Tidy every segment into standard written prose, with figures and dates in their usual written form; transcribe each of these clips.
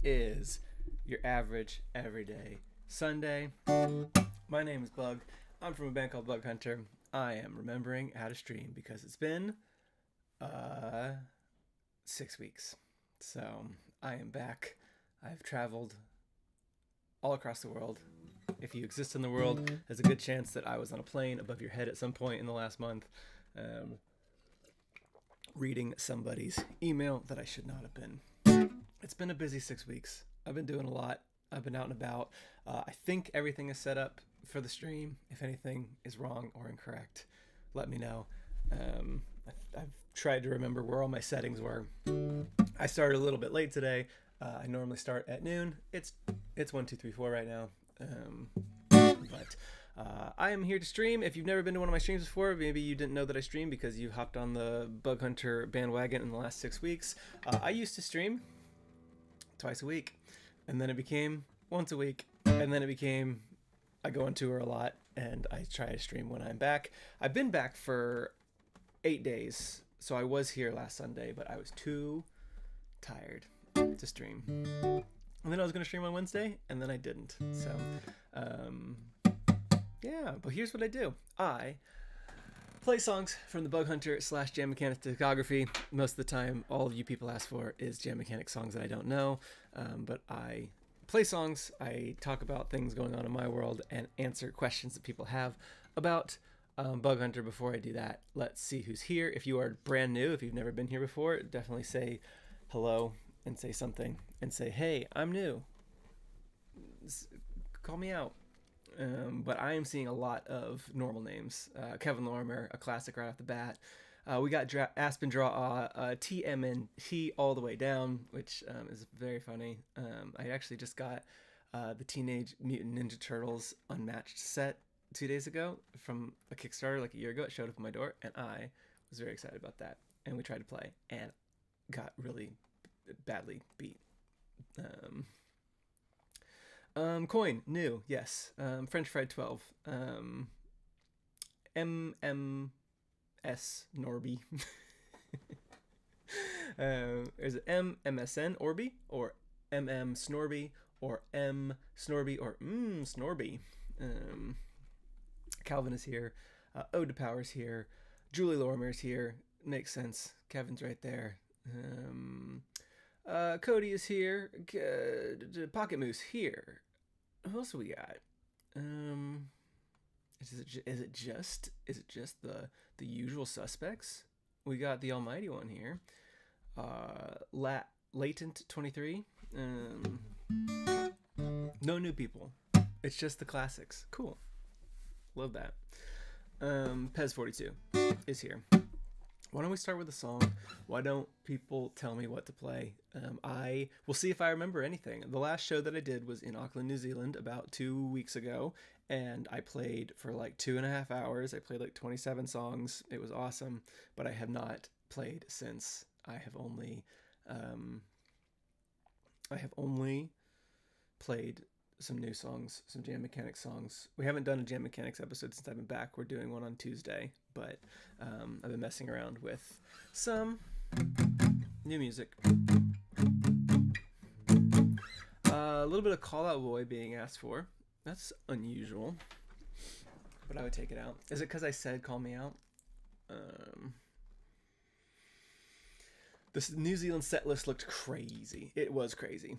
is your average everyday Sunday. My name is Bug. I'm from a band called Bug Hunter. I am remembering how to stream because it's been 6 weeks. So I am back. I've traveled all across the world. If you exist in the world, there's a good chance that I was on a plane above your head at some point in the last month, reading somebody's email that I should not have been. It's been a busy 6 weeks. I've been doing a lot. I've been out and about. I think everything is set up for the stream. If anything is wrong or incorrect, let me know. I've tried to remember where all my settings were. I started a little bit late today. I normally start at noon. It's 1, 2, 3, 4 right now. But I am here to stream. If you've never been to one of my streams before, maybe you didn't know that I stream because you hopped on the Bug Hunter bandwagon in the last 6 weeks. I used to stream twice a week, and then it became once a week, and then it became I go on tour a lot, and I try to stream when I'm back. I've been back for 8 days, so I was here last Sunday, but I was too tired to stream. And then I was going to stream on Wednesday, and then I didn't. So, yeah, but here's what I do. I play songs from the Bug Hunter / Jam Mechanics discography. Most of the time, all of you people ask for is Jam Mechanics songs that I don't know. But I play songs, I talk about things going on in my world, and answer questions that people have about Bug Hunter. Before I do that, let's see who's here. If you are brand new, if you've never been here before, definitely say hello and say something and say, hey, I'm new. Call me out. But I am seeing a lot of normal names. Kevin Lorimer, a classic right off the bat. We got Aspen Draw TMNT all the way down, which is very funny. I actually just got the Teenage Mutant Ninja Turtles Unmatched set 2 days ago from a Kickstarter like a year ago. It showed up at my door, and I was very excited about that. And we tried to play, and got really badly beat. Coin, new, yes. French Fried 12. MMS Norby. Is it MMSN Orby? Or MM Snorby? Or M Snorby? Or Snorby? Calvin is here. Ode to Power's here. Julie Lorimer's here. Makes sense. Kevin's right there. Cody is here. Pocket Moose here. Who else do we got? Is it just the usual suspects? We got the Almighty One here. Latent 23. No new people. It's just the classics. Cool. Love that. Pez 42 is here. Why don't we start with a song? Why don't people tell me what to play? I will see if I remember anything. The last show that I did was in Auckland, New Zealand about 2 weeks ago, and I played for like 2.5 hours. I played like 27 songs. It was awesome, but I have not played since. I have only played some new songs, some Jam Mechanics songs. We haven't done a Jam Mechanics episode since I've been back. We're doing one on Tuesday, but I've been messing around with some new music. A little bit of Call Out Boy being asked for. That's unusual, but I would take it out. Is it because I said call me out? This New Zealand set list looked crazy. It was crazy.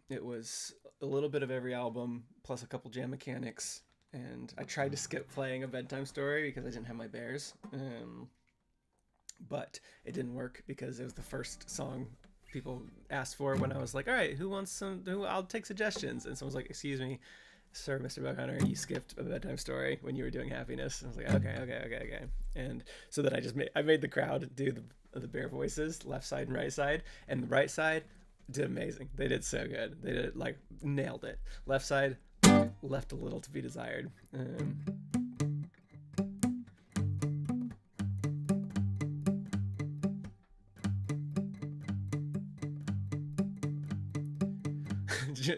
It was a little bit of every album, plus a couple Jam Mechanics, and I tried to skip playing A Bedtime Story because I didn't have my bears, but it didn't work because it was the first song people asked for when I was like, all right, who wants some, I'll take suggestions, and someone's like, excuse me, sir, Mr. Bug Hunter, you skipped A Bedtime Story when you were doing Happiness. And I was like, okay. And so then I made the crowd do the bear voices, left side and right side, and the right side did amazing. They did so good. They did like nailed it. Left side left a little to be desired.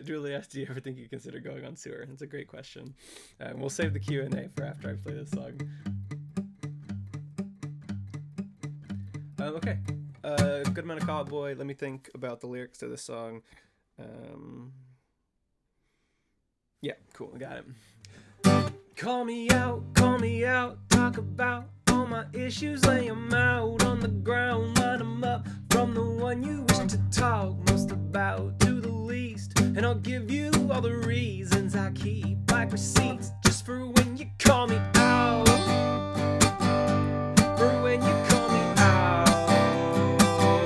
Julie asked, do you ever think you consider going on tour? That's a great question. We'll save the Q&A for after I play this song. Okay. Good amount of Call Out Boy. Let me think about the lyrics to this song. Yeah, cool, I got it. Call me out, talk about all my issues, lay them out on the ground, line them up, from the one you wish to talk most about to the least, and I'll give you all the reasons I keep like receipts, just for when you call me out, for when you call me out.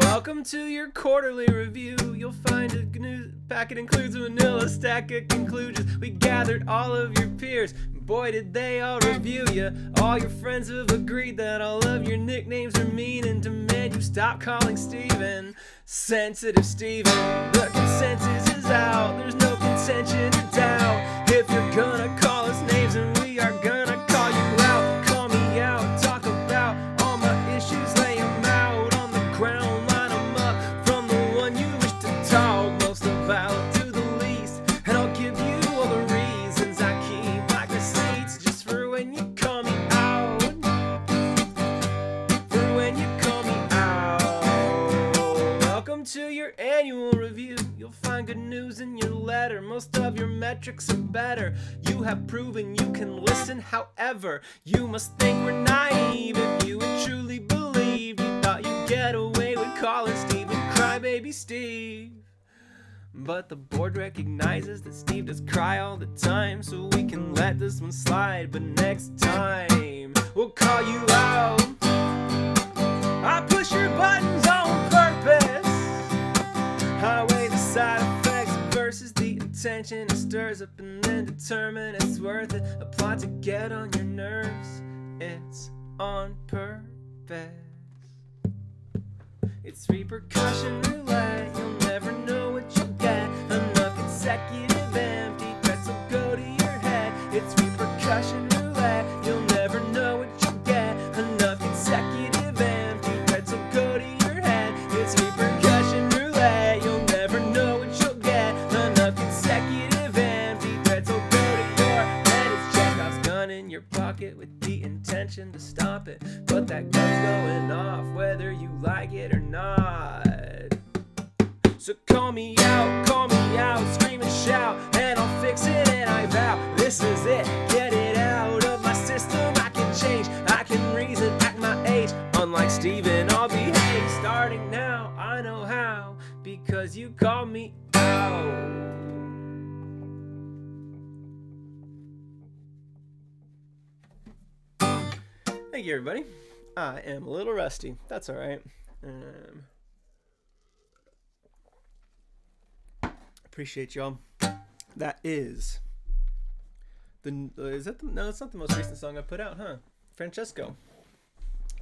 Welcome to your quarterly review. You'll find a new packet includes a vanilla stack of conclusions. We gathered all of your peers. Boy, did they all review you. All your friends have agreed that all of your nicknames are mean and demand you stop calling Steven Sensitive Steven. The consensus is out. There's no contention or doubt. If you're gonna call us names, and we are gonna call you out. Call me out, talk about all my issues, lay them out on the ground, line them up, from the one you wish to talk most about to the least, and I'll give you all the reasons I keep like receipts, just for when you call me out, for when you call me out. Welcome to your annual review. You'll find good news in your letter. Most of your metrics are better. You have proven you can listen. However, you must think we're naive if you would truly believe you thought you'd get away with calling Steven Crybaby Steve. But the board recognizes that Steve does cry all the time, so we can let this one slide. But next time, we'll call you out. I push your buttons on purpose. I weigh the side effects versus the attention it stirs up, and then determine it's worth it. A plot to get on your nerves. It's on purpose. It's repercussion roulette. You'll never know what you'll get. Enough consecutive empty threats will go to your head. It's repercussion roulette. You'll never know what you'll get. Enough consecutive empty threats will go to your head. It's repercussion roulette. You'll never know what you'll get. Enough consecutive empty threats will go to your head. It's Chekhov's gun in your pocket with the intention to stop it, but that gun's going off whether you like it or not. So call me out, scream and shout, and I'll fix it, and I vow this is it. Get it out of my system. I can change, I can reason at my age. Unlike Steven, I'll behave starting now. I know how, because you called me out. Thank you, everybody. I am a little rusty. That's all right. Appreciate y'all. That is the. Is that the? No, it's not the most recent song I put out, huh? Francesco.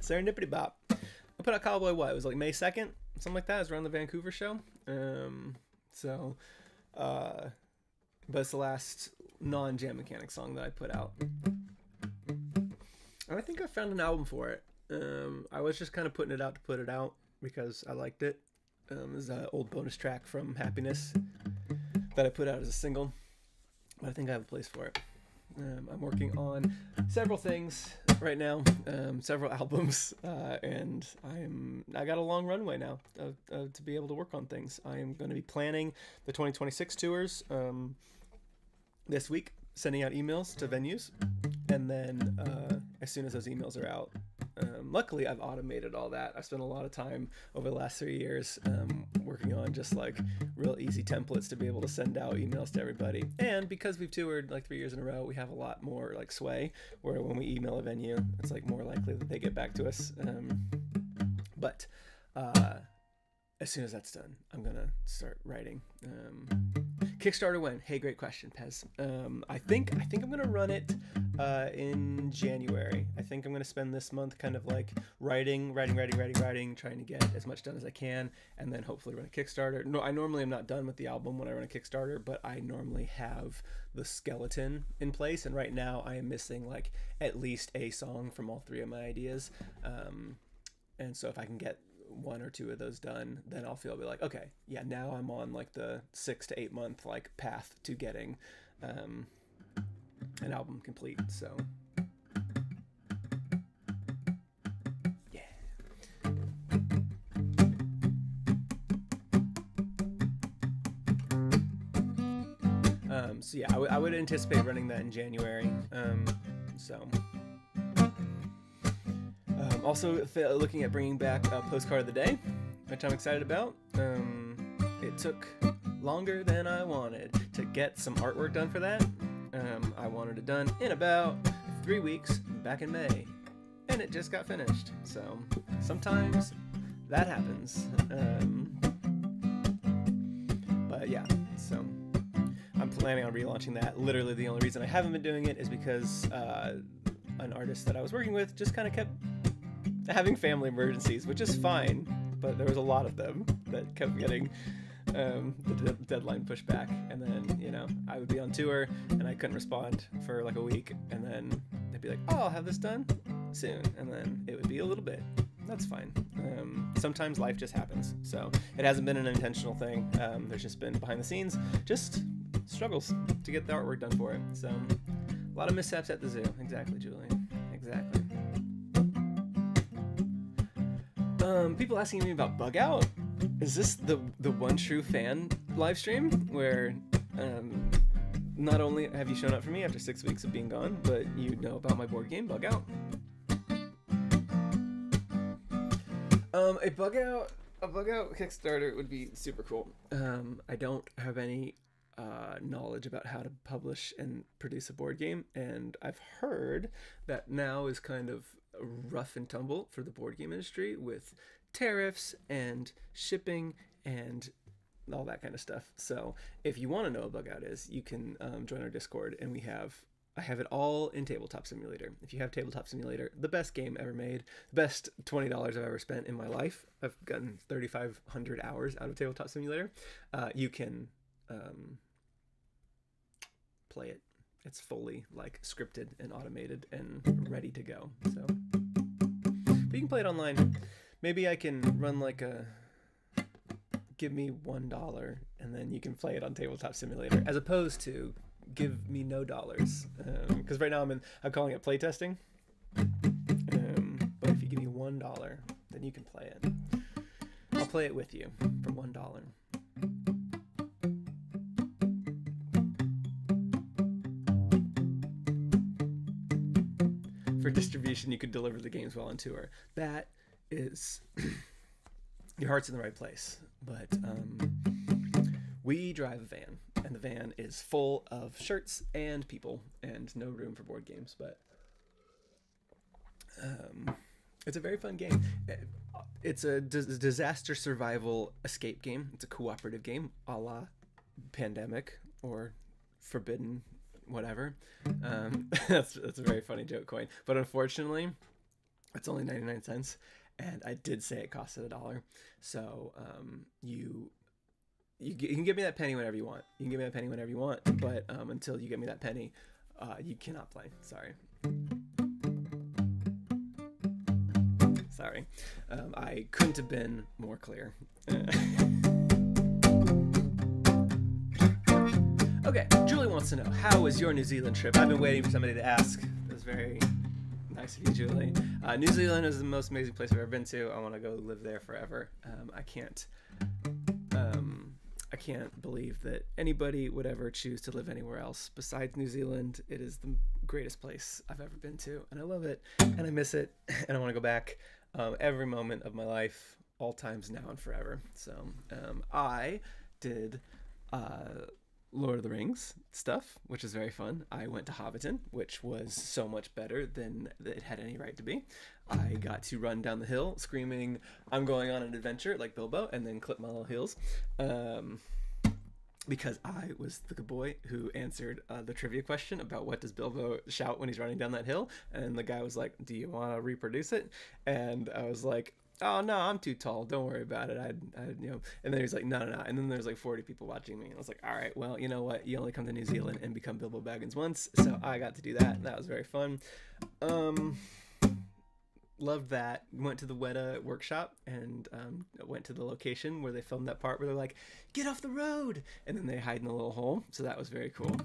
Serendipity Bop. I put out Cowboy. What? It was like May 2nd, something like that. It was around the Vancouver show. But it's the last non-Jam Mechanic song that I put out. And I think I found an album for it. I was just kind of putting it out to put it out because I liked it. This is an old bonus track from Happiness that I put out as a single. But I think I have a place for it. I'm working on several things right now, several albums, and I got a long runway now to be able to work on things. I am going to be planning the 2026 tours this week, sending out emails to venues, and then as soon as those emails are out, luckily I've automated all that. I've spent a lot of time over the last 3 years working on just like real easy templates to be able to send out emails to everybody. And because we've toured like 3 years in a row, we have a lot more like sway, where when we email a venue, it's like more likely that they get back to us. But as soon as that's done, I'm gonna start writing. Kickstarter when? Hey, great question, Pez. I think I'm gonna run it in January. I think I'm gonna spend this month kind of like writing, trying to get as much done as I can, and then hopefully run a Kickstarter. No, I normally am not done with the album when I run a Kickstarter, but I normally have the skeleton in place, and right now I am missing like at least a song from all three of my ideas. And so if I can get 1 or 2 of those done, then I'll feel like, okay, yeah, now I'm on like the 6 to 8 month like path to getting an album complete. So yeah. So yeah, I would anticipate running that in January. Also looking at bringing back a postcard of the day, which I'm excited about. It took longer than I wanted to get some artwork done for that. I wanted it done in about 3 weeks back in May, and it just got finished. So sometimes that happens. But yeah, so I'm planning on relaunching that. Literally the only reason I haven't been doing it is because an artist that I was working with just kind of kept having family emergencies, which is fine, but there was a lot of them that kept getting the deadline pushed back. And then, you know, I would be on tour and I couldn't respond for like a week, and then they'd be like, oh, I'll have this done soon, and then it would be a little bit. That's fine. Sometimes life just happens, so it hasn't been an intentional thing. There's just been behind the scenes just struggles to get the artwork done for it. So a lot of mishaps at the zoo. Exactly, Julie. Exactly. People asking me about Bug Out. Is this the one true fan live stream where not only have you shown up for me after 6 weeks of being gone, but you know about my board game Bug Out? A Bug Out Kickstarter would be super cool. I don't have any knowledge about how to publish and produce a board game, and I've heard that now is kind of rough and tumble for the board game industry with tariffs and shipping and all that kind of stuff. So if you want to know what Bug Out is, you can join our Discord, and I have it all in Tabletop Simulator. If you have Tabletop Simulator, the best game ever made, the best $20 I've ever spent in my life. I've gotten 3,500 hours out of Tabletop Simulator. You can play it. It's fully like scripted and automated and ready to go. So, but you can play it online. Maybe I can run like a give me $1 and then you can play it on Tabletop Simulator, as opposed to give me no dollars. Because right now I'm calling it playtesting. But if you give me $1, then you can play it. I'll play it with you for $1. For distribution, you could deliver the games while on tour. That is, your heart's in the right place. But we drive a van, and the van is full of shirts and people, and no room for board games. But it's a very fun game. It's a disaster survival escape game. It's a cooperative game, a la Pandemic or Forbidden whatever. That's a very funny joke coin, but unfortunately it's only 99 cents, and I did say it costed $1. So you can give me that penny whenever you want. You can give me that penny whenever you want, but until you give me that penny, you cannot play. Sorry. I couldn't have been more clear. Okay, Julie wants to know, how was your New Zealand trip? I've been waiting for somebody to ask. It was very nice of you, Julie. New Zealand is the most amazing place I've ever been to. I want to go live there forever. I can't believe that anybody would ever choose to live anywhere else besides New Zealand. It is the greatest place I've ever been to, and I love it, and I miss it, and I want to go back every moment of my life, all times now and forever. So I did Lord of the Rings stuff, which is very fun. I went to Hobbiton, which was so much better than it had any right to be. I got to run down the hill screaming, I'm going on an adventure, like Bilbo, and then clip my little heels. Because I was the good boy who answered the trivia question about what does Bilbo shout when he's running down that hill. And the guy was like, do you want to reproduce it? And I was like, oh no, I'm too tall, don't worry about it. I'd and then he's like, no. And then there's like 40 people watching me, and I was like, all right, well, you know what, you only come to New Zealand and become Bilbo Baggins once, so I got to do that. That was very fun. Loved that. Went to the Weta workshop and went to the location where they filmed that part where they're like, get off the road, and then they hide in a little hole, so that was very cool.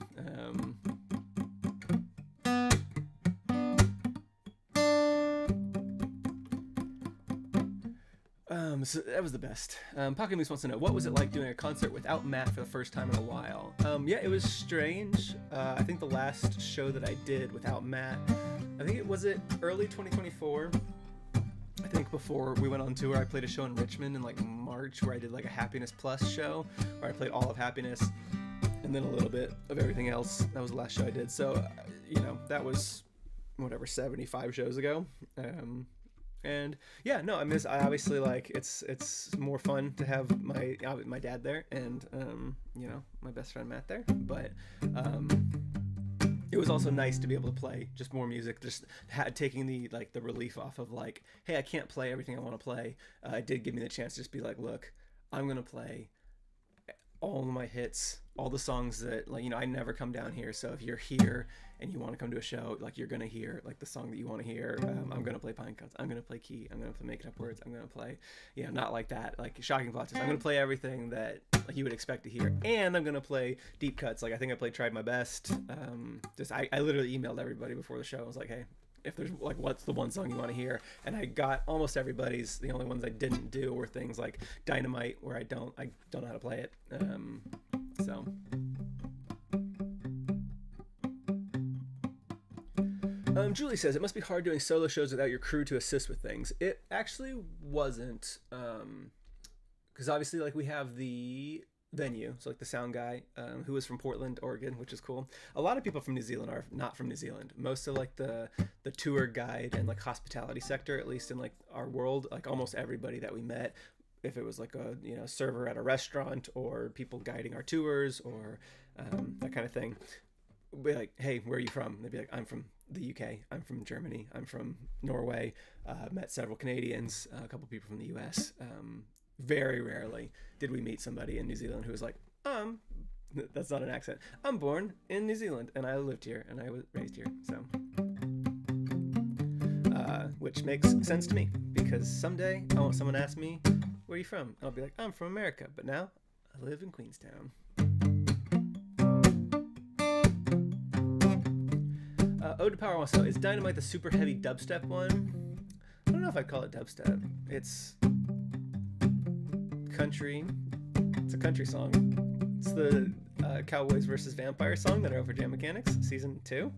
So that was the best. Pocket Moose wants to know, what was it like doing a concert without Matt for the first time in a while? Yeah, it was strange. I think the last show that I did without Matt, I think it early 2024. I think before we went on tour, I played a show in Richmond in like March where I did like a Happiness Plus show where I played all of Happiness and then a little bit of everything else. That was the last show I did. So, that was whatever, 75 shows ago. And yeah, no, I obviously, like, it's more fun to have my dad there and my best friend Matt there, but it was also nice to be able to play just more music, just taking the relief off of like, hey, I can't play everything I want to play. It did give me the chance to just be like, look, I'm gonna play all of my hits, all the songs that, like, I never come down here, so if you're here and you want to come to a show, like, you're gonna hear like the song that you want to hear. I'm gonna play Pine Cuts, I'm gonna play Key, I'm gonna play Making Up Words, I'm gonna play, not like that, like Shocking Plot Twist. I'm gonna play everything that like you would expect to hear, and I'm gonna play deep cuts. Like, I think I played Tried My Best. I literally emailed everybody before the show. I was like, hey, if there's like, what's the one song you want to hear? And I got almost everybody's. The only ones I didn't do were things like Dynamite, where I don't know how to play it. So Julie says, it must be hard doing solo shows without your crew to assist with things. It actually wasn't, because obviously, like, we have the venue, so like the sound guy, who is from Portland, Oregon, which is cool. A lot of people from New Zealand are not from New Zealand. Most of like the tour guide and like hospitality sector, at least in like our world, like almost everybody that we met, if it was like a server at a restaurant or people guiding our tours or that kind of thing, we'd be like, hey, where are you from? And they'd be like, I'm from the UK, I'm from Germany, I'm from Norway. Met several Canadians, a couple people from the US. Very rarely did we meet somebody in New Zealand who was like, that's not an accent, I'm born in New Zealand and I lived here and I was raised here. So which makes sense to me, because someday I want someone to ask me, where are you from? And I'll be like, I'm from America, but now I live in Queenstown. Ode to Power wants to know, is Dynamite the super heavy dubstep one? I don't know if I'd call it dubstep. It's country. It's a country song. It's the Cowboys versus Vampire song that are over Jam Mechanics season 2.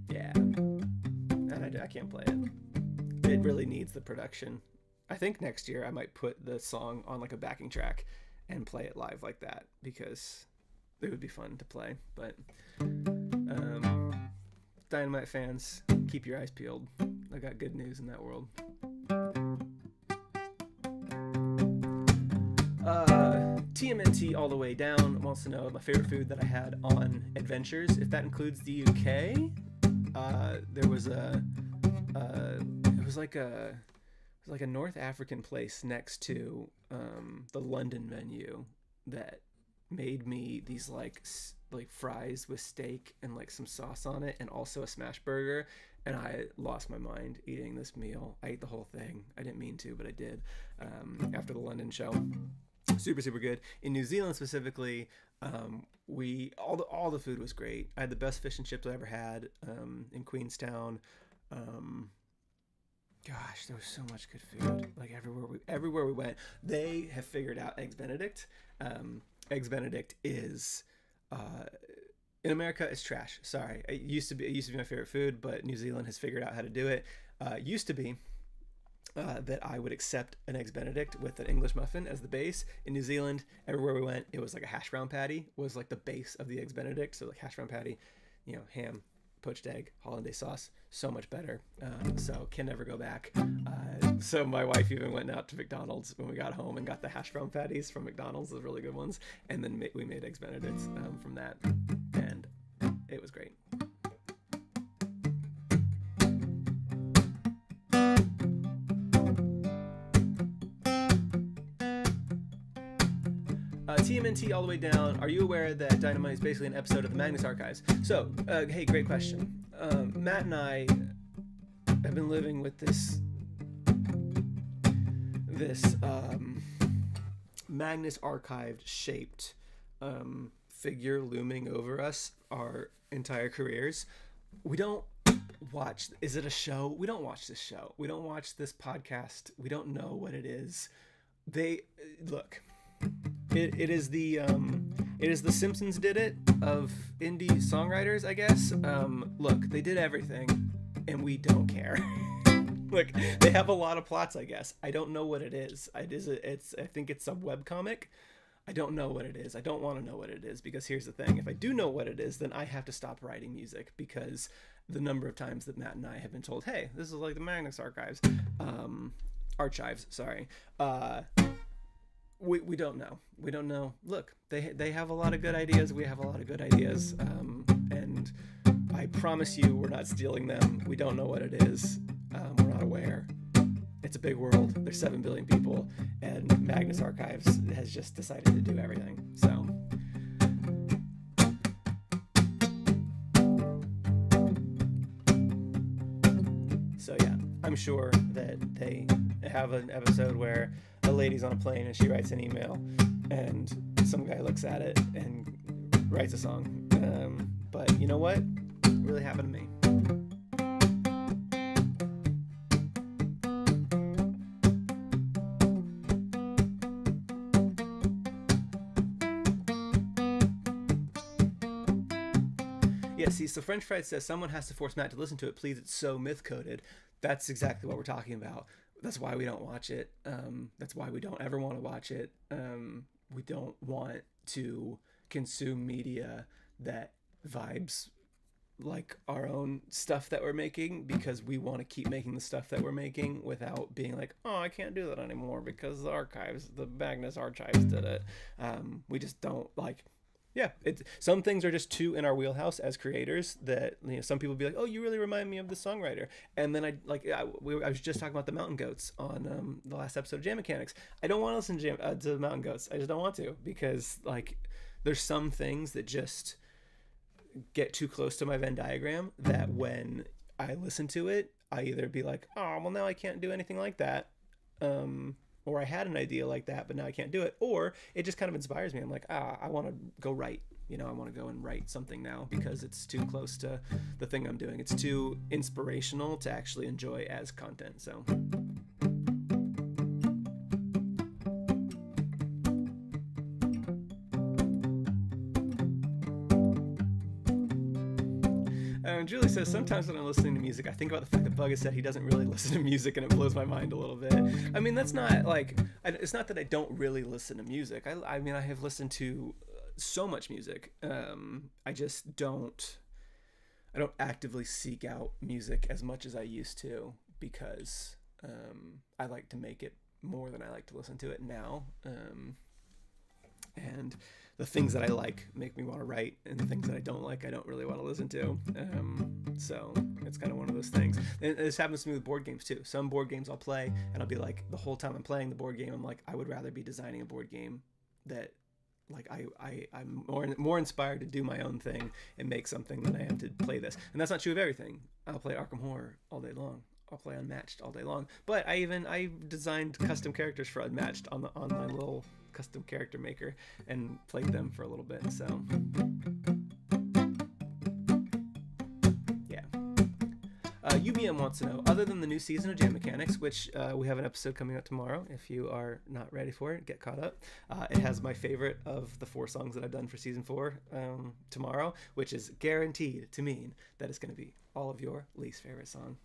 Yeah, and I can't play it. It really needs the production. I think next year I might put the song on like a backing track and play it live like that, because it would be fun to play. But Dynamite fans, keep your eyes peeled. I got good news in that world. TMNT all the way down wants to know my favorite food that I had on adventures, if that includes the UK. There was it was like a North African place next to the London venue that made me these like fries with steak and like some sauce on it, and also a smash burger, and I lost my mind eating this meal. I ate the whole thing. I didn't mean to, but I did. After the London show, super good. In New Zealand specifically, all the food was great. I had the best fish and chips I ever had in Queenstown. Gosh, there was so much good food. Like everywhere we went, they have figured out Eggs Benedict. Eggs Benedict is in America is trash. Sorry, it used to be my favorite food, but New Zealand has figured out how to do it. Used to be that I would accept an Eggs Benedict with an English muffin as the base. In New Zealand, everywhere we went, it was like a hash brown patty was like the base of the Eggs Benedict. So like hash brown patty, ham, poached egg, hollandaise sauce, so much better. So can never go back. So my wife even went out to McDonald's when we got home and got the hash brown patties from McDonald's, those really good ones, and then we made Eggs Benedicts from that, and it was great. TMNT all the way down. Are you aware that Dynamite is basically an episode of the Magnus Archives? So, hey, great question. Matt and I have been living with this Magnus Archived shaped figure looming over us our entire careers. We don't watch. Is it a show? We don't watch this show. We don't watch this podcast. We don't know what it is. They look. It is the Simpsons did it of indie songwriters, I guess. Look, they did everything, and we don't care. Look, they have a lot of plots, I guess. I don't know what it is. I think it's a webcomic. I don't know what it is. I don't want to know what it is, because here's the thing. If I do know what it is, then I have to stop writing music, because the number of times that Matt and I have been told, hey, this is like the Magnus archives, sorry. We don't know. We don't know. Look, they have a lot of good ideas. We have a lot of good ideas. And I promise you we're not stealing them. We don't know what it is. We're not aware. It's a big world. There's 7 billion people, and Magnus Archives has just decided to do everything. So yeah, I'm sure that they have an episode where a lady's on a plane and she writes an email, and some guy looks at it and writes a song. But you know what? It really happened to me. Yeah, see, so French Fried says someone has to force Matt to listen to it. Please, it's so myth-coded. That's exactly what we're talking about. That's why we don't watch it. That's why we don't ever want to watch it. We don't want to consume media that vibes like our own stuff that we're making, because we want to keep making the stuff that we're making without being like, oh, I can't do that anymore because the Magnus Archives did it. We just don't like. Yeah, some things are just too in our wheelhouse as creators that, you know, some people be like, oh, you really remind me of the songwriter. And then I was just talking about the Mountain Goats on the last episode of Jam Mechanics. I don't want to listen to the Mountain Goats. I just don't want to, because like there's some things that just get too close to my Venn diagram that when I listen to it, I either be like, oh, well, now I can't do anything like that. Or I had an idea like that, but now I can't do it. Or it just kind of inspires me. I'm like, I want to go write. You know, I want to go and write something now because it's too close to the thing I'm doing. It's too inspirational to actually enjoy as content. So. Julie says, sometimes when I'm listening to music, I think about the fact that Bug has said he doesn't really listen to music, and it blows my mind a little bit. I mean, that's not like, it's not that I don't really listen to music. I mean, I have listened to so much music. I just don't actively seek out music as much as I used to, because I like to make it more than I like to listen to it now. And the things that I like make me want to write, and the things that I don't like, I don't really want to listen to. So it's kind of one of those things. And this happens to me with board games too. Some board games I'll play, and I'll be like, the whole time I'm playing the board game, I'm like, I would rather be designing a board game that, like, I'm more inspired to do my own thing and make something than I am to play this. And that's not true of everything. I'll play Arkham Horror all day long. I'll play Unmatched all day long. But I designed custom characters for Unmatched on my little custom character maker and played them for a little bit. So yeah. UBM wants to know, other than the new season of Jam Mechanics, which we have an episode coming out tomorrow. If you are not ready for it, get caught up. It has my favorite of the 4 songs that I've done for season 4 tomorrow, which is guaranteed to mean that it's going to be all of your least favorite song.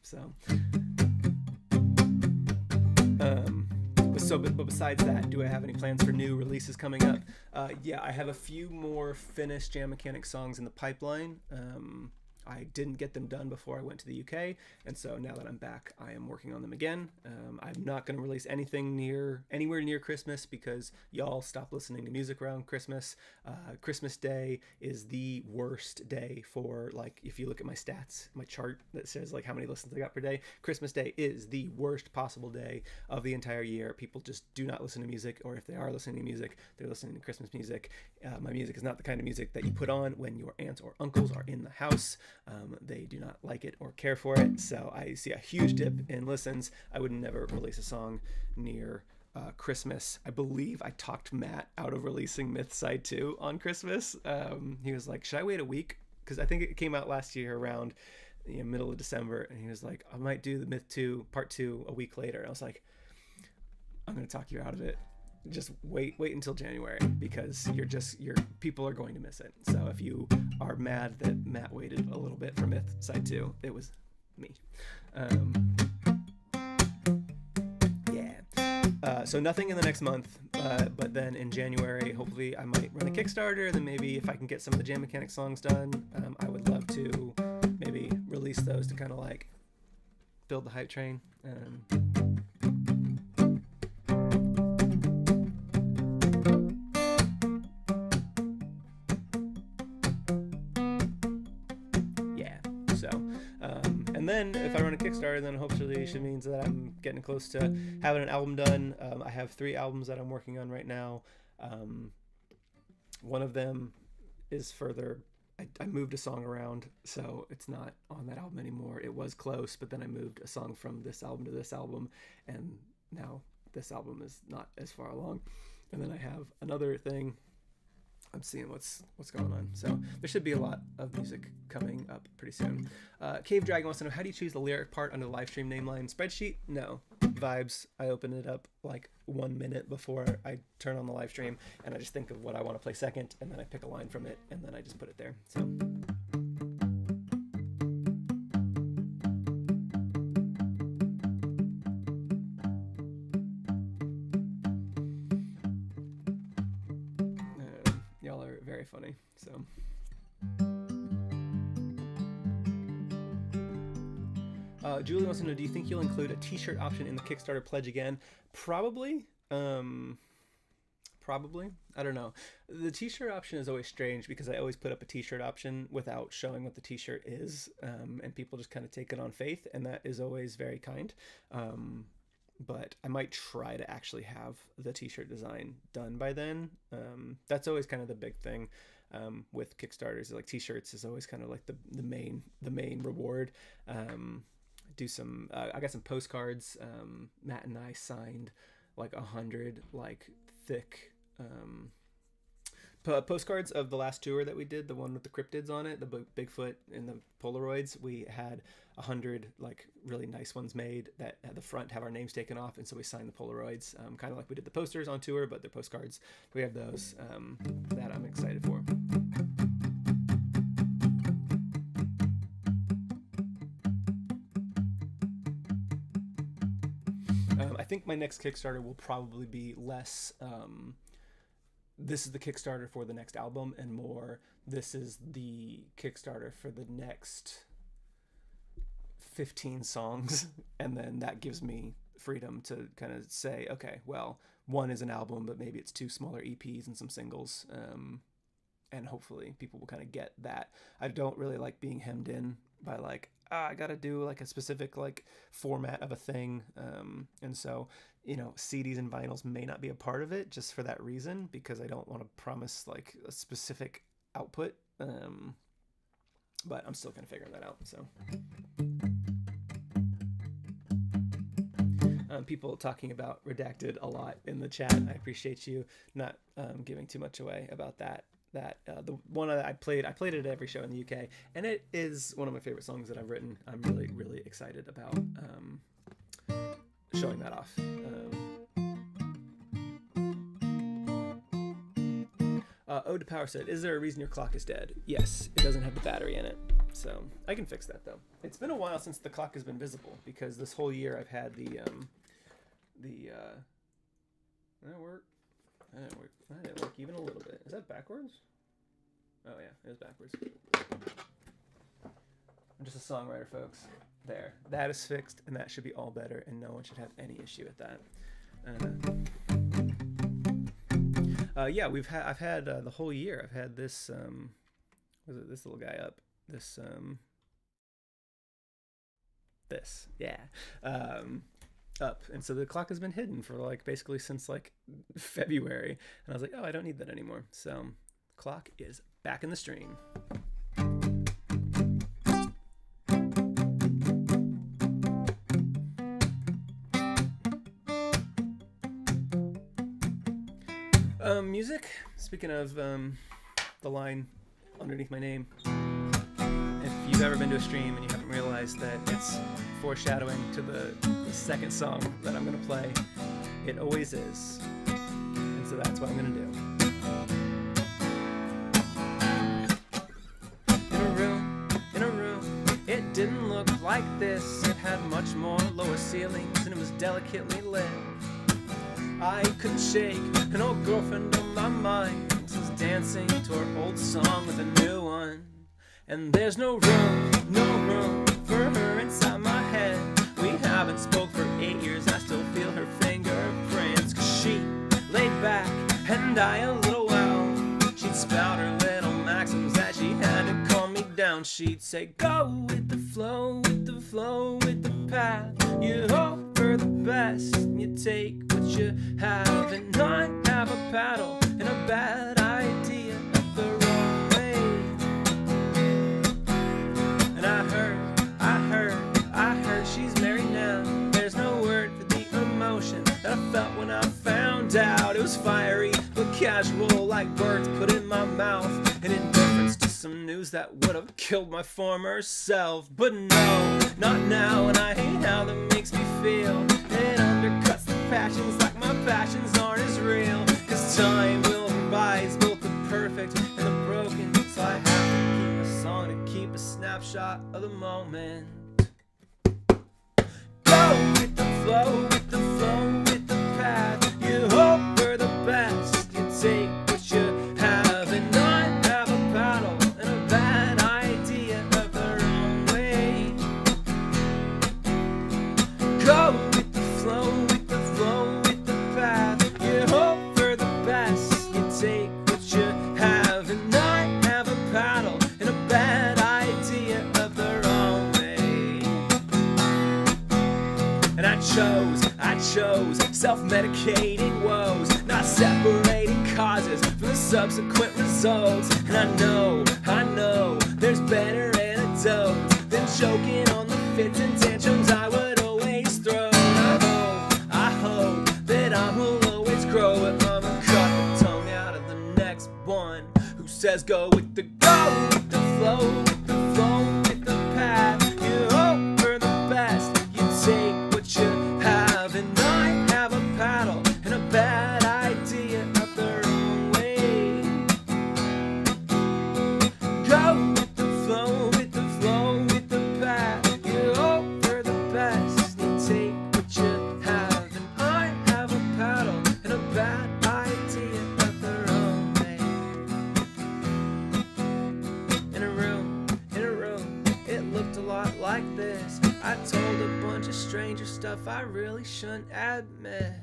But besides that, do I have any plans for new releases coming up? Yeah, I have a few more finished Jam Mechanics songs in the pipeline. I didn't get them done before I went to the UK, and so now that I'm back, I am working on them again. I'm not going to release anything anywhere near Christmas, because y'all stop listening to music around Christmas. Christmas Day is the worst day for, like, if you look at my stats, my chart that says like how many listens I got per day, Christmas Day is the worst possible day of the entire year. People just do not listen to music, or if they are listening to music, they're listening to Christmas music. My music is not the kind of music that you put on when your aunts or uncles are in the house. They do not like it or care for it, so I see a huge dip in listens. I would never release a song near Christmas. I believe I talked Matt out of releasing Mythside 2 on Christmas. He was like, should I wait a week? Because I think it came out last year around middle of December, and he was like, I might do the Myth 2 Part 2 a week later. And I was like, I'm gonna talk you out of it. Just wait until January, because your people are going to miss it. So if you are mad that Matt waited a little bit for Myth Side 2, it was me. So nothing in the next month, but then in January, hopefully I might run a Kickstarter. Then maybe if I can get some of the Jam Mechanic songs done, I would love to maybe release those to kind of like build the hype train. And then if I run a Kickstarter, then hopefully it means that I'm getting close to having an album done. I have 3 albums that I'm working on right now. One of them is further, I moved a song around, so it's not on that album anymore. It was close, but then I moved a song from this album to this album, and now this album is not as far along. And then I have another thing. I'm seeing what's going on. So there should be a lot of music coming up pretty soon. Cave Dragon wants to know, how do you choose the lyric part under the Livestream name line spreadsheet? No. Vibes. I open it up like 1 minute before I turn on the Livestream, and I just think of what I want to play second, and then I pick a line from it, and then I just put it there. So. Y'all are very funny. So. Julie wants to know, do you think you'll include a t-shirt option in the Kickstarter pledge again? Probably. Probably. I don't know. The t-shirt option is always strange because I always put up a t-shirt option without showing what the t-shirt is, and people just kind of take it on faith, and that is always very kind. But I might try to actually have the t-shirt design done by then. That's always kind of the big thing with Kickstarters. Like t-shirts is always kind of like the main reward. Do some I got some postcards. Matt and I signed like 100 like thick postcards of the last tour that we did, the one with the cryptids on it, the Bigfoot and the Polaroids. We had 100 like really nice ones made that at the front have our names taken off, and so we signed the Polaroids, kind of like we did the posters on tour, but they're postcards. We have those that I'm excited for. I think my next Kickstarter will probably be less this is the Kickstarter for the next album, and more this is the Kickstarter for the next 15 songs. And then that gives me freedom to kind of say, okay, well, one is an album, but maybe it's 2 smaller EPs and some singles. And hopefully people will kind of get that. I don't really like being hemmed in by like, I gotta do like a specific like format of a thing. And so, CDs and vinyls may not be a part of it just for that reason, because I don't want to promise like a specific output. But I'm still kind of figuring that out. So. People talking about Redacted a lot in the chat. I appreciate you not giving too much away about that. The one that I played it at every show in the UK, and it is one of my favorite songs that I've written. I'm really, really excited about showing that off. Ode to Power said, is there a reason your clock is dead? Yes, it doesn't have the battery in it. So I can fix that though. It's been a while since the clock has been visible, because this whole year I've had did that work? That didn't work even a little bit. Is that backwards? Oh yeah, it was backwards. I'm just a songwriter, folks. There. That is fixed, and that should be all better, and no one should have any issue with that. Yeah, I've had the whole year. I've had this this little guy up. This up, and so the clock has been hidden for like basically since like February, and I was like, oh, I don't need that anymore. So clock is back in the stream. Music, speaking of the line underneath my name, if you've ever been to a stream and you haven't realized that it's foreshadowing to the second song that I'm going to play, it always is. And so that's what I'm going to do. In a room, it didn't look like this. It had much more lower ceilings and it was delicately lit. I couldn't shake an old girlfriend on my mind. She was dancing to her old song with a new one. And there's no room for her inside my head. We haven't spoke for 8 years, I still feel her fingerprints. 'Cause she laid back and I a little well. She'd spout her little maxims that she had to calm me down. She'd say, go with the flow, with the flow, with the path. You hope for the best, you take what you have. And I have a paddle and a bad idea of the wrong way. And I heard she's married now. There's no word for the emotion that I felt when I found out. It was fiery but casual, like words put in my mouth, an indifference to some news that would have killed my former self. But no, not now, and I hate how that makes me feel. It undercuts the passions like my passions aren't as real. 'Cause time will rise both the perfect and the broken. So I have to keep a song to keep a snapshot of the moment. Go with the flow, with the flow, with the path. You hope for the best, you take what you have. And I have a paddle and a bad idea of the wrong way. Go with the flow, with the flow, with the path. You hope for the best, you take what you have. And I have a paddle and a bad idea of the wrong way. And I chose self-medicating woes, not separating causes from the subsequent results. And I know there's better antidotes than choking on the fits and tantrums I would always throw. And I hope that I will always grow. But mama cut the tongue out of the next one who says go with the flow, with the flow, with the path. You hope for the best, you take what you have. And I have a paddle and a bad idea of the wrong way. Go with the flow, with the flow, with the path. You hope for the best, you take what you have. And I have a paddle and a bad idea of the wrong way. In a room, it looked a lot like this. I told a bunch of stranger stuff I really shouldn't admit.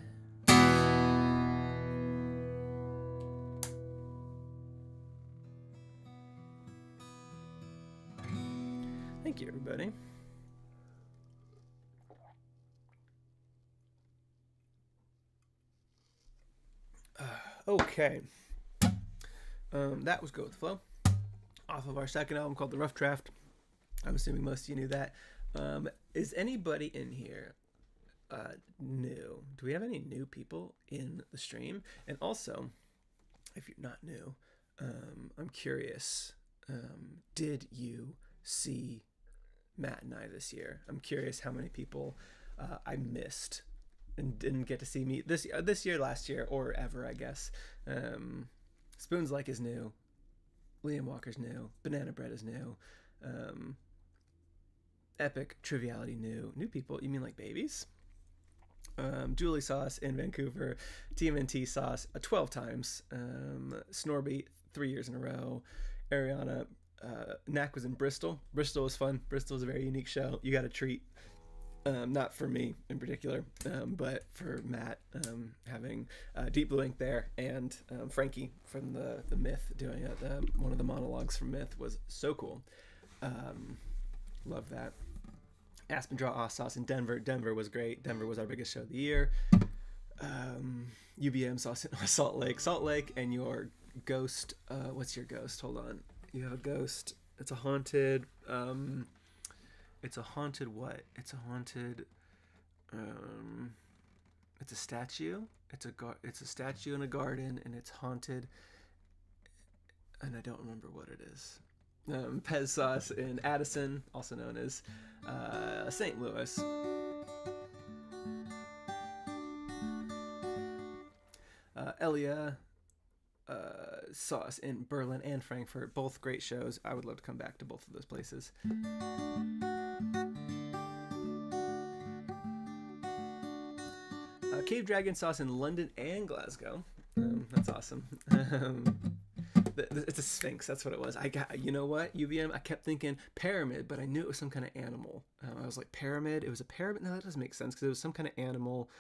Thank you, everybody. Okay. That was Go With The Flow, off of our second album called The Rough Draft. I'm assuming most of you knew that. Is anybody in here new? Do we have any new people in the stream? And also, if you're not new, I'm curious, did you see Matt and I this year? I'm curious how many people I missed and didn't get to see me this year, last year, or ever, I guess. Spoons Like is new. Liam Walker's new. Banana Bread is new. Epic Triviality new. New people, you mean like babies? Julie Sauce in Vancouver. TMNT Sauce 12 times. Snorby 3 years in a row. Ariana Knack was in Bristol. Bristol was fun. Bristol was a very unique show. You got a treat. Not for me in particular, but for Matt, having Deep Blue Ink there, and Frankie from the Myth doing it. One of the monologues from Myth was so cool. Love that. Aspen Draw Sauce in Denver. Denver was great. Denver was our biggest show of the year. UBM Sauce in Salt Lake, and your ghost. What's your ghost? Hold on. You have a ghost. It's a haunted. It's a haunted what? It's a haunted. It's a statue. It's a statue in a garden, and it's haunted. And I don't remember what it is. Pez Sauce in Addison, also known as St. Louis. Elia Sauce in Berlin and Frankfurt, both great shows. I would love to come back to both of those places. Cave Dragon Sauce in London and Glasgow. That's awesome. It's a sphinx. That's what it was. I got, you know what, UVM, I kept thinking pyramid, but I knew it was some kind of animal. I was like, pyramid, it was a pyramid. No, that doesn't make sense because it was some kind of animal.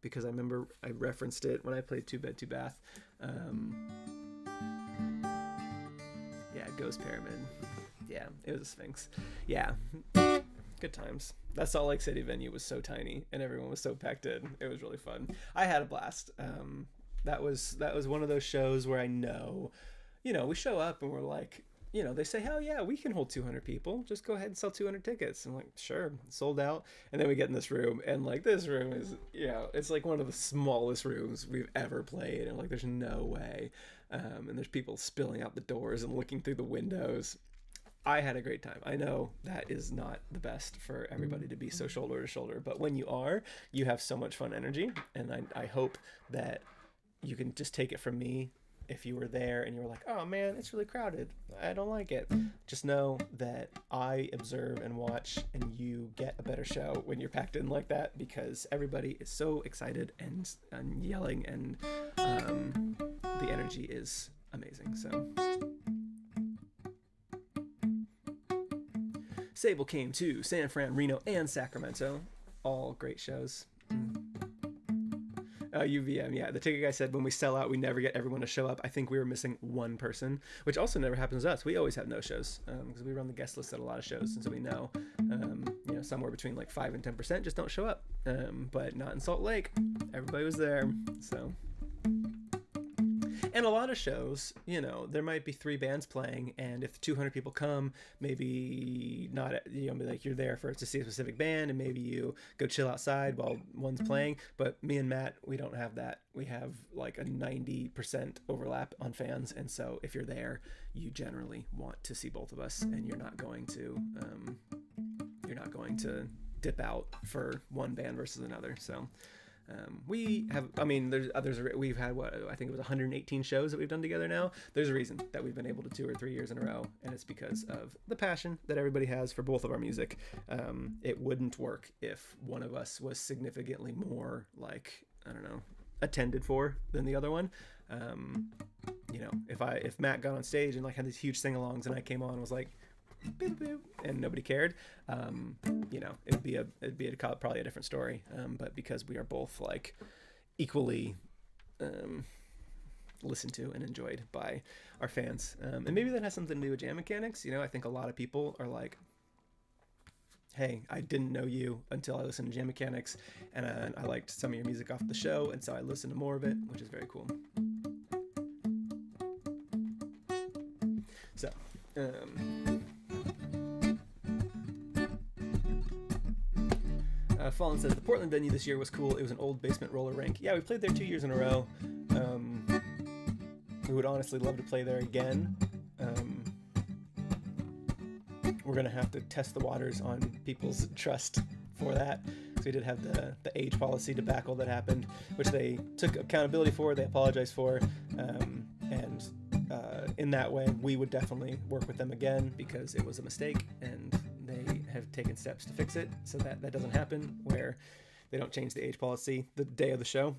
Because I remember I referenced it when I played Two Bed Two Bath. Yeah, Ghost Pyramid. Yeah, it was a sphinx. Yeah, good times. That Salt Lake City venue was so tiny and everyone was so packed in. It was really fun. I had a blast. That was one of those shows where I know, we show up and we're like, they say, hell yeah, we can hold 200 people. Just go ahead and sell 200 tickets. I'm like, sure, sold out. And then we get in this room, and like this room is, it's like one of the smallest rooms we've ever played, and like there's no way. And there's people spilling out the doors and looking through the windows. I had a great time. I know that is not the best for everybody to be so shoulder to shoulder, but when you are, you have so much fun energy, and I hope that you can just take it from me. If you were there and you were like, oh man, it's really crowded, I don't like it, just know that I observe and watch, and you get a better show when you're packed in like that, because everybody is so excited and yelling, and the energy is amazing. So Sable came to San Fran, Reno, and Sacramento. All great shows. UVM, yeah. The ticket guy said when we sell out, we never get everyone to show up. I think we were missing one person, which also never happens to us. We always have no shows because we run the guest list at a lot of shows, and so we know, somewhere between like 5 and 10% just don't show up. But not in Salt Lake. Everybody was there, so. And a lot of shows, there might be 3 bands playing, and if 200 people come, maybe not, like you're there to see a specific band, and maybe you go chill outside while one's playing. But me and Matt, we don't have that. We have like a 90% overlap on fans, and so if you're there, you generally want to see both of us, and you're not going to dip out for one band versus another. So. We have, there's others, we've had I think it was 118 shows that we've done together now. There's a reason that we've been able to 2 or 3 years in a row, and it's because of the passion that everybody has for both of our music. It wouldn't work if one of us was significantly more, like, I don't know, attended for than the other one. If Matt got on stage and like had these huge sing-alongs and I came on and was like, boop, boop, and nobody cared, it'd be probably a different story. But because we are both like equally listened to and enjoyed by our fans, and maybe that has something to do with jam mechanics. I think a lot of people are like, hey, I didn't know you until I listened to jam mechanics, and I liked some of your music off the show, and so I listened to more of it, which is very cool. So Fallen says the Portland venue this year was cool. It was an old basement roller rink. Yeah, we played there 2 years in a row. We would honestly love to play there again. We're gonna have to test the waters on people's trust for that. So we did have the age policy debacle that happened, which they took accountability for. They apologized for, and in that way, we would definitely work with them again because it was a mistake, and they have taken steps to fix it so that doesn't happen, where they don't change the age policy the day of the show.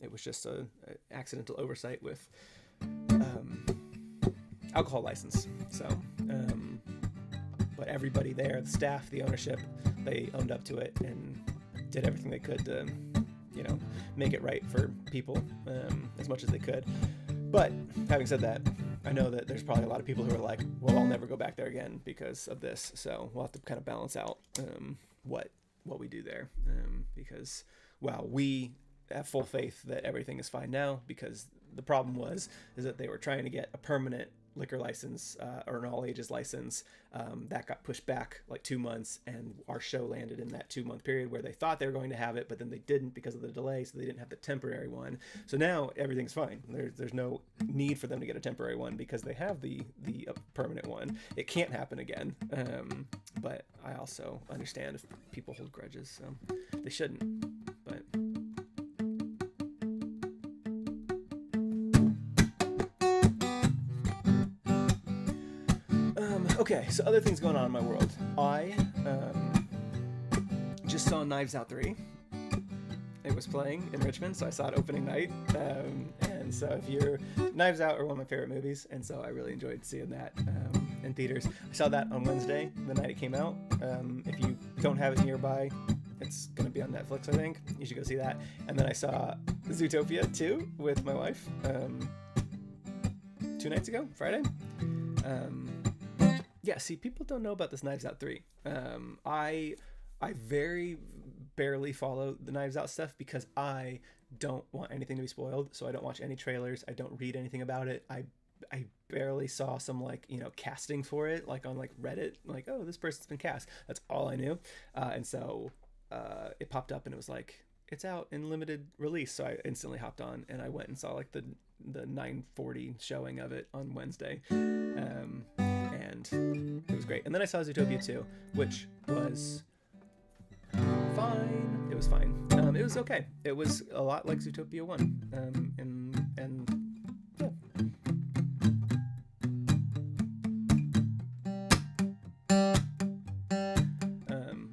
It was just a accidental oversight with alcohol license. So, but everybody there, the staff, the ownership, they owned up to it and did everything they could to, make it right for people as much as they could. But having said that, I know that there's probably a lot of people who are like, well, I'll never go back there again because of this. So we'll have to kind of balance out what we do there, because while we have full faith that everything is fine now, because the problem is that they were trying to get a permanent liquor license or an all ages license. That got pushed back like 2 months, and our show landed in that 2 month period where they thought they were going to have it, but then they didn't because of the delay, so they didn't have the temporary one. So now everything's fine. There's no need for them to get a temporary one because they have the permanent one. It can't happen again. But I also understand if people hold grudges, so they shouldn't. But okay, so other things going on in my world. I just saw Knives Out 3. It was playing in Richmond, so I saw it opening night. And so if you're... Knives Out are one of my favorite movies, and so I really enjoyed seeing that in theaters. I saw that on Wednesday, the night it came out. If you don't have it nearby, it's going to be on Netflix, I think. You should go see that. And then I saw Zootopia 2 with my wife 2 nights ago, Friday. Yeah, see, people don't know about this Knives Out 3. I very barely follow the Knives Out stuff because I don't want anything to be spoiled, so I don't watch any trailers. I don't read anything about it. I barely saw some, like, you know, casting for it, like on like Reddit, like, oh, this person's been cast. That's all I knew. And so it popped up and it was like, it's out in limited release. So I instantly hopped on and I went and saw like the 9:40 showing of it on Wednesday. And it was great. And then I saw Zootopia 2, which was fine. It was fine. It was okay. It was a lot like Zootopia 1. And yeah.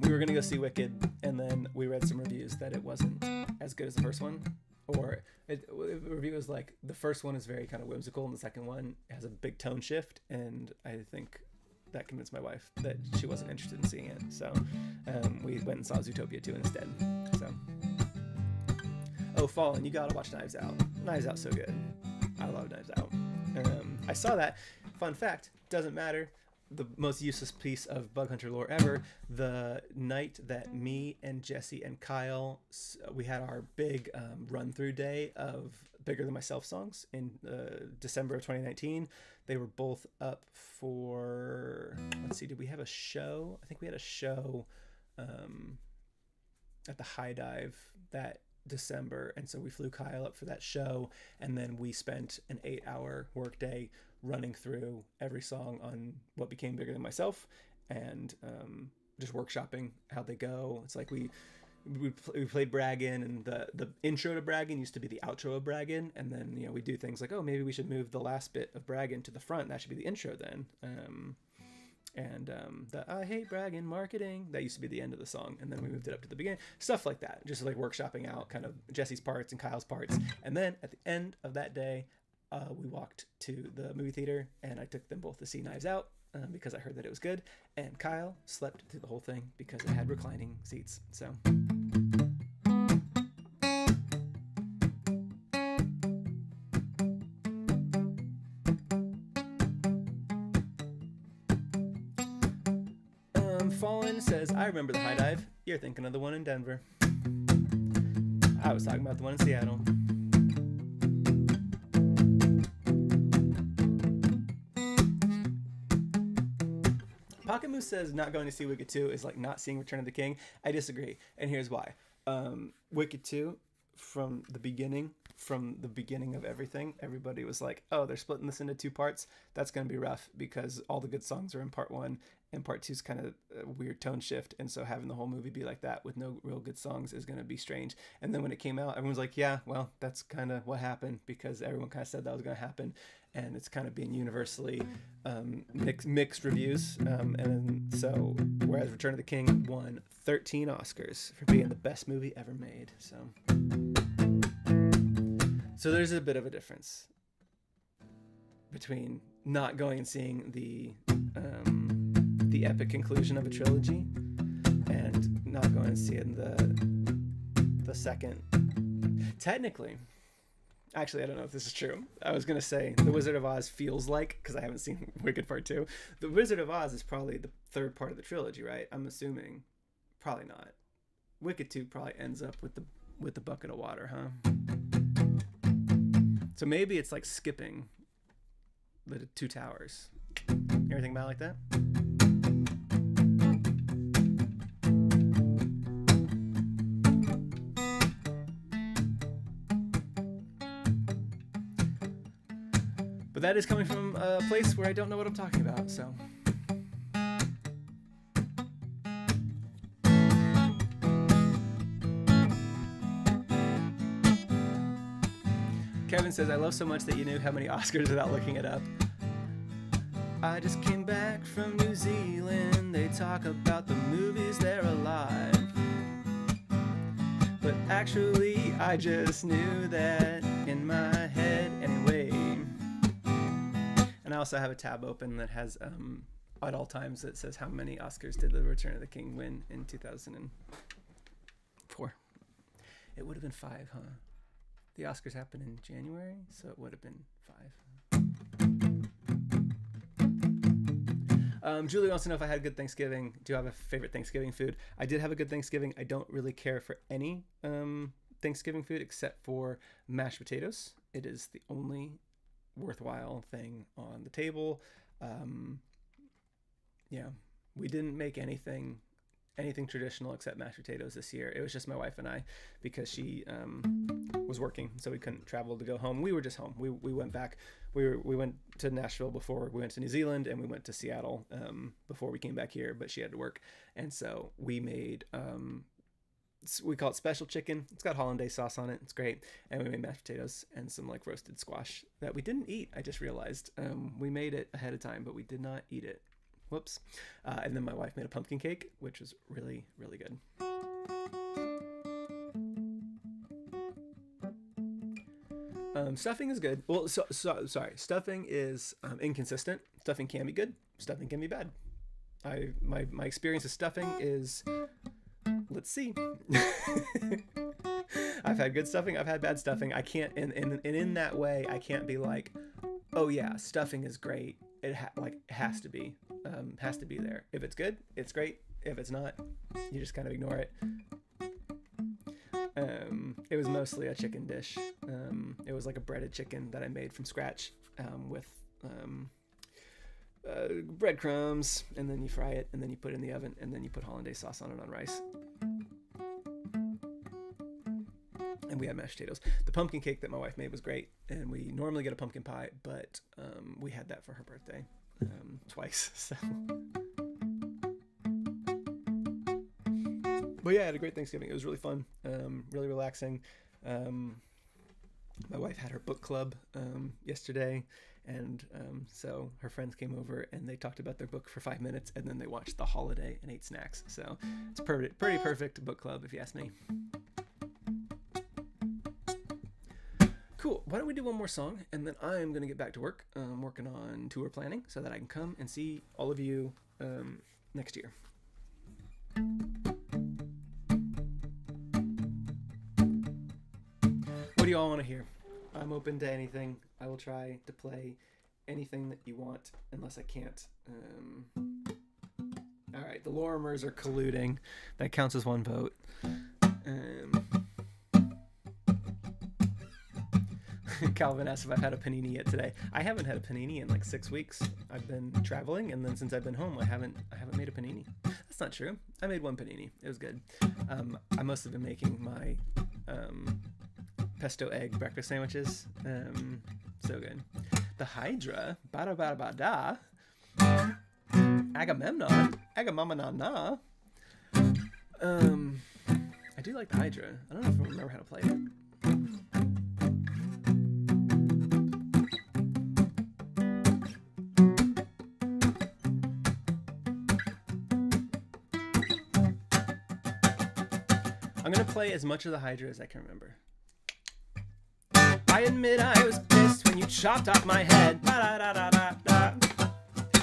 We were gonna go see Wicked, and then we read some reviews that it wasn't as good as the first one. Or the review was like, the first one is very kind of whimsical, and the second one has a big tone shift, and I think that convinced my wife that she wasn't interested in seeing it. So we went and saw Zootopia 2 instead. So, oh, Fallen, you gotta watch Knives Out. Knives Out's so good. I love Knives Out. I saw that. Fun fact, doesn't matter. The most useless piece of Bug Hunter lore ever. The night that me and Jesse and Kyle, we had our big run-through day of Bigger Than Myself songs in December of 2019. They were both up for, let's see, did we have a show? I think we had a show at the High Dive that December, and so we flew Kyle up for that show, and then we spent an 8-hour workday running through every song on what became Bigger Than Myself, and just workshopping how they go. It's like we played Braggin', and the intro to Braggin' used to be the outro of Braggin', and then, you know, we do things like, oh, maybe we should move the last bit of Braggin' to the front, that should be the intro then. The I hate bragging marketing, that used to be the end of the song, and then we moved it up to the beginning, stuff like that, just like workshopping out kind of Jesse's parts and Kyle's parts. And then at the end of that day, we walked to the movie theater, and I took them both to see Knives Out because I heard that it was good, and Kyle slept through the whole thing because it had reclining seats. So Fallen says, I remember the High Dive. You're thinking of the one in Denver. I was talking about the one in Seattle. Pocket Moose says not going to see Wicked 2 is like not seeing Return of the King. I disagree, and here's why. Wicked 2, from the beginning of everything, everybody was like, oh, they're splitting this into 2 parts. That's going to be rough because all the good songs are in part 1, and part 2 is kind of a weird tone shift, and so having the whole movie be like that with no real good songs is going to be strange. And then when it came out, everyone was like, yeah, well, that's kind of what happened, because everyone kind of said that was going to happen, and it's kind of being universally mixed reviews. And so, whereas Return of the King won 13 Oscars for being the best movie ever made. So there's a bit of a difference between not going and seeing the epic conclusion of a trilogy and not going and seeing the second. Technically, actually, I don't know if this is true. I was going to say The Wizard of Oz feels like, because I haven't seen Wicked Part 2, The Wizard of Oz is probably the third part of the trilogy, right? I'm assuming. Probably not. Wicked 2 probably ends up with the bucket of water, huh? So maybe it's like skipping the Two Towers. Everything about like that? But that is coming from a place where I don't know what I'm talking about, so. Kevin says, I love so much that you knew how many Oscars without looking it up. I just came back from New Zealand. They talk about the movies there a lot. But actually, I just knew that in my head anyway. And I also have a tab open that has, at all times, it says how many Oscars did The Return of the King win in 2004. It would have been 5, huh? The Oscars happened in January, so it would have been 5. Julie wants to know if I had a good Thanksgiving. Do I have a favorite Thanksgiving food? I did have a good Thanksgiving. I don't really care for any Thanksgiving food except for mashed potatoes. It is the only worthwhile thing on the table. Yeah, we didn't make anything traditional except mashed potatoes this year. It was just my wife and I, because she was working, so we couldn't travel to go home. We were just home. We went back. We went to Nashville before we went to New Zealand, and we went to Seattle before we came back here, but she had to work. And so we made, we call it special chicken. It's got hollandaise sauce on it. It's great. And we made mashed potatoes and some like roasted squash that we didn't eat. I just realized we made it ahead of time, but we did not eat it. Whoops. And then my wife made a pumpkin cake, which was really, really good. Stuffing is good. Well, sorry. Stuffing is inconsistent. Stuffing can be good. Stuffing can be bad. My experience of stuffing is, let's see. I've had good stuffing. I've had bad stuffing. I can't, and in that way, I can't be like, oh yeah, stuffing is great. It has to be there. If it's good, it's great. If it's not, you just kind of ignore it. It was mostly a chicken dish. It was like a breaded chicken that I made from scratch with breadcrumbs, and then you fry it, and then you put it in the oven, and then you put hollandaise sauce on it on rice. And we had mashed potatoes. The pumpkin cake that my wife made was great, and we normally get a pumpkin pie, but we had that for her birthday twice. So, but yeah, I had a great Thanksgiving. It was really fun, really relaxing. My wife had her book club yesterday, and so her friends came over and they talked about their book for 5 minutes, and then they watched The Holiday and ate snacks. So it's pretty perfect book club, if you ask me. Cool. Why don't we do one more song, and then I'm going to get back to work. I'm working on tour planning so that I can come and see all of you next year. What do you all want to hear? I'm open to anything. I will try to play anything that you want, unless I can't. All right, the Lorimers are colluding. That counts as one vote. Calvin asked if I've had a panini yet today. I haven't had a panini in like 6 weeks. I've been traveling, and then since I've been home, I haven't made a panini. That's not true. I made one panini. It was good. I must have been making my pesto egg breakfast sandwiches. So good. The Hydra. Bada bada bada. Agamemnon. Agamemnon. I do like the Hydra. I don't know if I remember how to play it. I'm gonna play as much of the Hydra as I can remember. I admit I was pissed when you chopped off my head. Ba-da-da-da-da-da.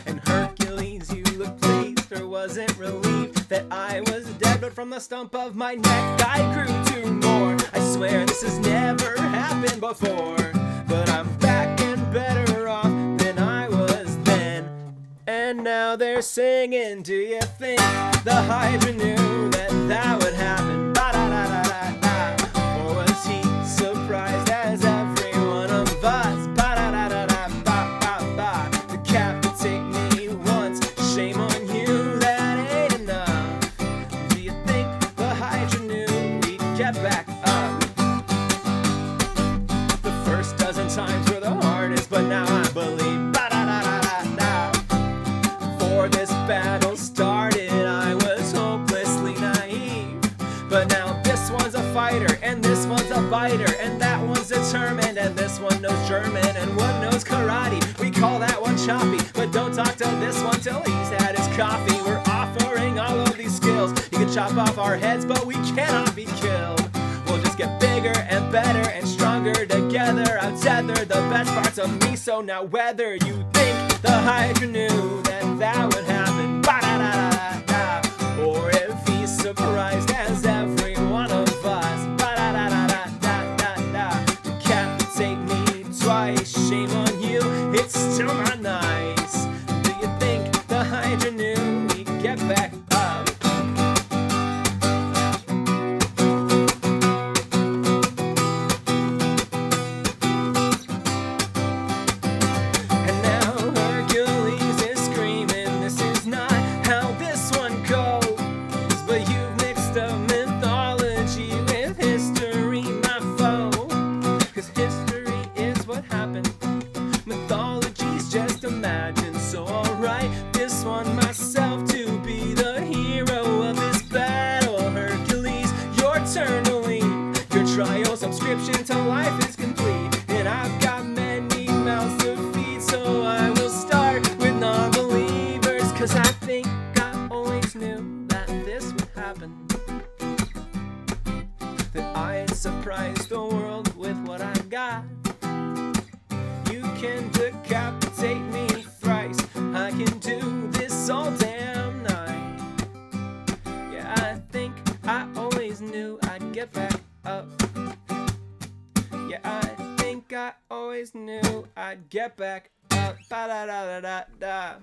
And Hercules, you looked pleased, or wasn't relieved that I was dead, but from the stump of my neck I grew 2 more. I swear this has never happened before, but I'm back and better off than I was then. And now they're singing, do you think the Hydra knew that would happen? Ba-da-da-da-da-da. Or was he surprised as every one of us? Ba-da-da-da-da-ba-ba-ba. can chop off our heads, but we cannot be killed. We'll just get bigger and better and stronger together. I've tethered the best parts of me, so now whether you think the Hydra knew that would happen, ba-da-da-da-da, or if he's surprised as every one of us, ba-da-da-da-da-da-da, decapitate me twice, shame on you, it's still not nice. Do you think the Hydra knew we'd get back up? Subscription to life is complete, and I've got many mouths to feed, so I will start with non-believers, cause I think I always knew that this would happen, that I'd surprise the world with what I got. You can decapitate me thrice, I can do this all damn night. Yeah, I think I always knew I'd get back up. Yeah, I think I always knew I'd get back up. Ba-da-da-da-da-da.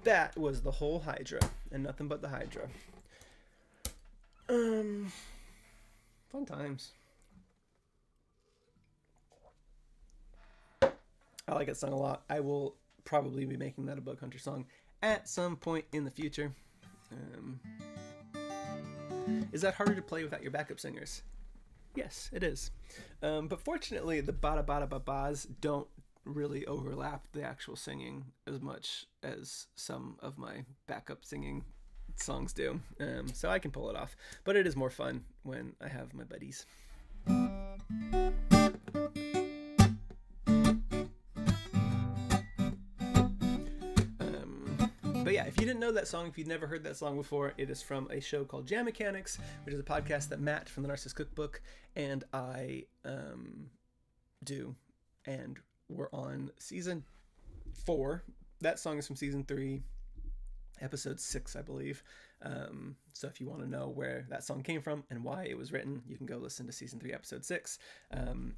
That was the whole Hydra, and nothing but the Hydra. Fun times. I like that song a lot. I will probably be making that a Bug Hunter song at some point in the future. Is that harder to play without your backup singers? Yes, it is. But fortunately, the bada-bada-ba-bas don't really overlap the actual singing as much as some of my backup singing songs do. So I can pull it off. But it is more fun when I have my buddies. But yeah, if you didn't know that song, if you'd never heard that song before, it is from a show called Jam Mechanics, which is a podcast that Matt from the Narcissist Cookbook and I do. And we're on season 4. That song is from season 3, episode 6, I believe. So if you want to know where that song came from and why it was written, you can go listen to season 3, episode 6.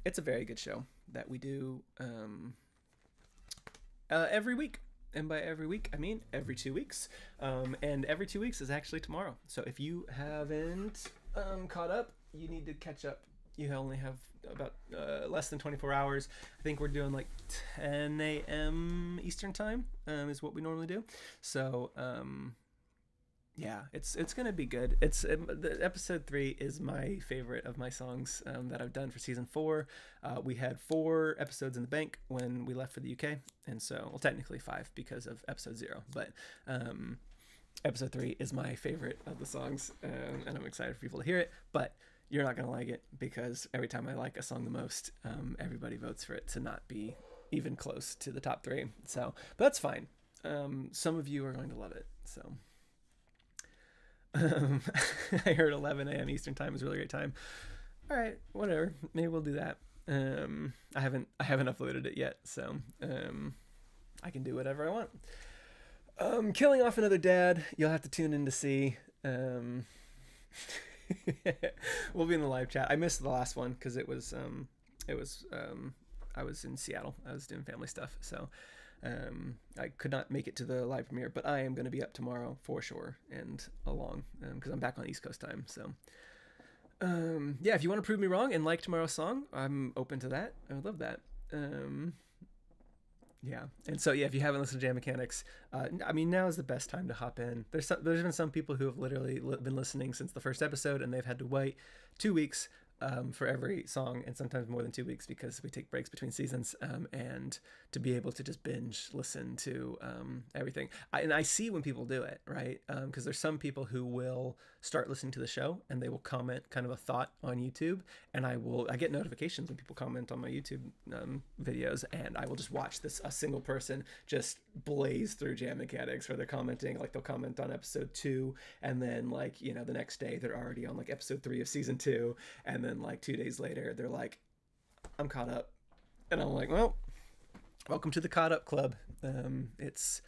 It's a very good show that we do every week. And by every week, I mean every 2 weeks. And every 2 weeks is actually tomorrow. So if you haven't caught up, you need to catch up. You only have about less than 24 hours. I think we're doing like 10 a.m. Eastern time is what we normally do. So yeah, it's gonna be good. The episode 3 is my favorite of my songs that I've done for season 4. We had 4 episodes in the bank when we left for the UK, and so, well, technically 5 because of episode 0, but episode 3 is my favorite of the songs, and I'm excited for people to hear it. But you're not gonna like it because every time I like a song the most, everybody votes for it to not be even close to the top 3. So, but that's fine. Some of you are going to love it. So. I heard 11 a.m. Eastern time is a really great time. All right, whatever. Maybe we'll do that. I haven't uploaded it yet, so I can do whatever I want. Killing off another dad. You'll have to tune in to see. We'll be in the live chat. I missed the last one because I was in Seattle. I was doing family stuff, so. I could not make it to the live premiere, but I am going to be up tomorrow for sure and along because I'm back on East Coast time. So yeah, if you want to prove me wrong and like tomorrow's song, I'm open to that. I would love that. Yeah, and so yeah, if you haven't listened to Jam Mechanics, I mean, now is the best time to hop in. There's been some people who have literally been listening since the first episode, and they've had to wait 2 weeks for every song, and sometimes more than 2 weeks because we take breaks between seasons, and to be able to just binge listen to everything. And I see when people do it, right? Because there's some people who will start listening to the show and they will comment kind of a thought on YouTube, and I get notifications when people comment on my YouTube videos, and I will just watch a single person just blaze through Jam Mechanics, where they're commenting, like they'll comment on episode 2, and then like, the next day they're already on like episode 3 of season 2, and then like 2 days later they're like, I'm caught up. And I'm like, well, welcome to the Caught Up Club. It's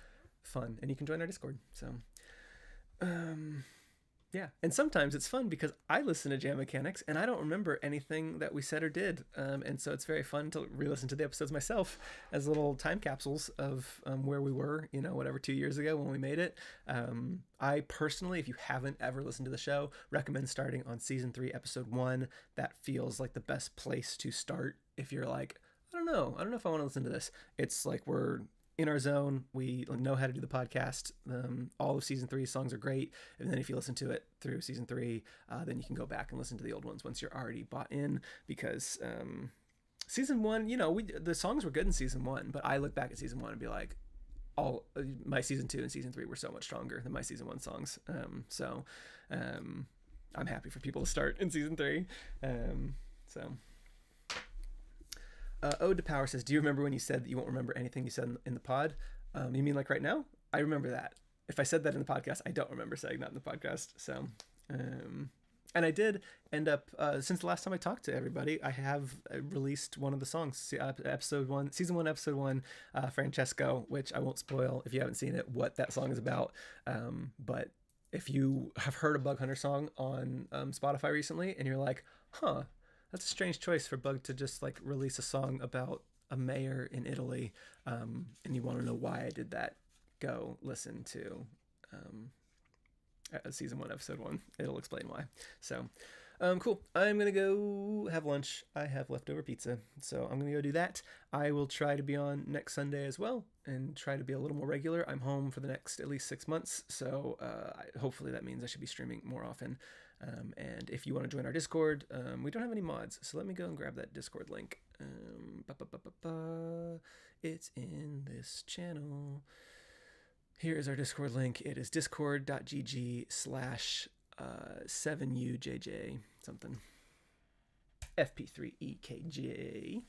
fun, and you can join our Discord. So yeah, and sometimes it's fun because I listen to Jam Mechanics and I don't remember anything that we said or did, and so it's very fun to re-listen to the episodes myself as little time capsules of where we were, 2 years ago when we made it. I personally, if you haven't ever listened to the show, recommend starting on season 3, episode 1. That feels like the best place to start if you're like, I don't know if I want to listen to this. It's like we're in our zone. We know how to do the podcast. All of season 3 songs are great, and then if you listen to it through season 3, then you can go back and listen to the old ones once you're already bought in, because season 1, the songs were good in season 1, but I look back at season 1 and be like, all my season 2 and season 3 were so much stronger than my season 1 songs. So I'm happy for people to start in season 3. Ode to Power says, do you remember when you said that you won't remember anything you said in the pod? You mean like right now? I remember that. If I said that in the podcast, I don't remember saying that in the podcast. So, and I did end up, since the last time I talked to everybody, I have released one of the songs, season 1, episode 1, Francesco, which I won't spoil if you haven't seen it, what that song is about. But if you have heard a Bug Hunter song on Spotify recently and you're like, huh, that's a strange choice for Bug to just like release a song about a mayor in Italy, and you want to know why I did that, go listen to season 1, episode 1. It'll explain why. So cool. I'm gonna go have lunch. I have leftover pizza, so I'm gonna go do that. I will try to be on next Sunday as well and try to be a little more regular. I'm home for the next at least 6 months, so hopefully that means I should be streaming more often. And if you want to join our Discord, we don't have any mods, so let me go and grab that Discord link. It's in this channel. Here is our Discord link. It is discord.gg/7UJJ something. FP3EKJ.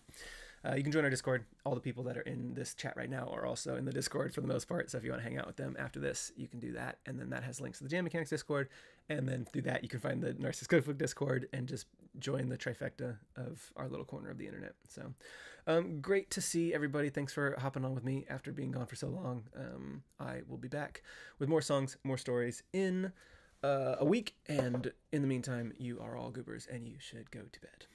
You can join our Discord. All the people that are in this chat right now are also in the Discord for the most part. So if you want to hang out with them after this, you can do that. And then that has links to the Jam Mechanics Discord. And then through that, you can find the Narcissus Codebook Discord and just join the trifecta of our little corner of the internet. So great to see everybody. Thanks for hopping on with me after being gone for so long. I will be back with more songs, more stories in a week. And in the meantime, you are all goobers and you should go to bed.